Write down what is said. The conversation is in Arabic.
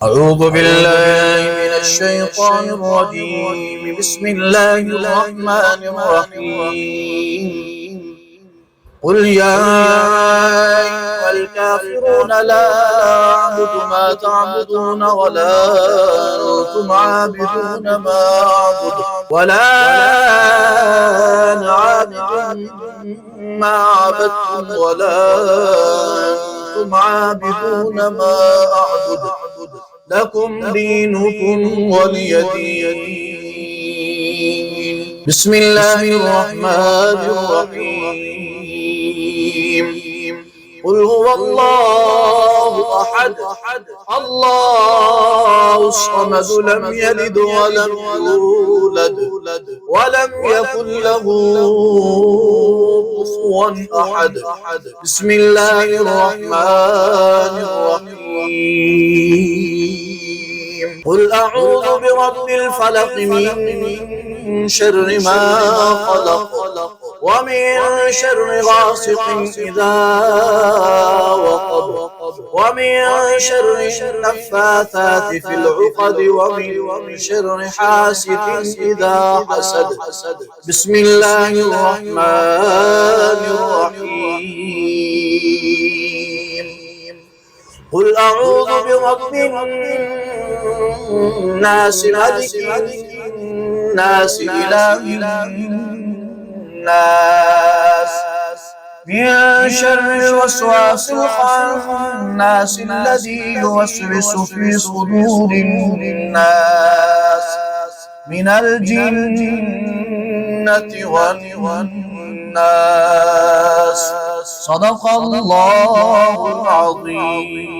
أعوذ بالله من الشيطان الرجيم. بسم الله الرحمن الرحيم. قل يا أيها الكافرون لا أعبد ما تعبدون ولا أنتم عابدون ما أعبد ولا أنا عابد ما عبدتم ولا أنتم عابدون ما أعبد لكم دينكم ولي دين. بسم الله الرحمن الرحيم. قل هو الله أحد الله الصمد لم يلد ولم يولد ولم يكن له كفوا أحد. بسم الله الرحمن الرحيم. قل أعوذ برب الفلق من شر ما خلق ومن شر غاسق إذا وقب ومن شر النفاثات في العقد ومن شر حاسد إذا حسد. بسم الله الرحمن الرحيم. قل أعوذ برب الناس ملك الناس إله الناس من شر الوسواس الخناس الذي يوسوس في صدور الناس من الجنة والناس. صدق الله العظيم.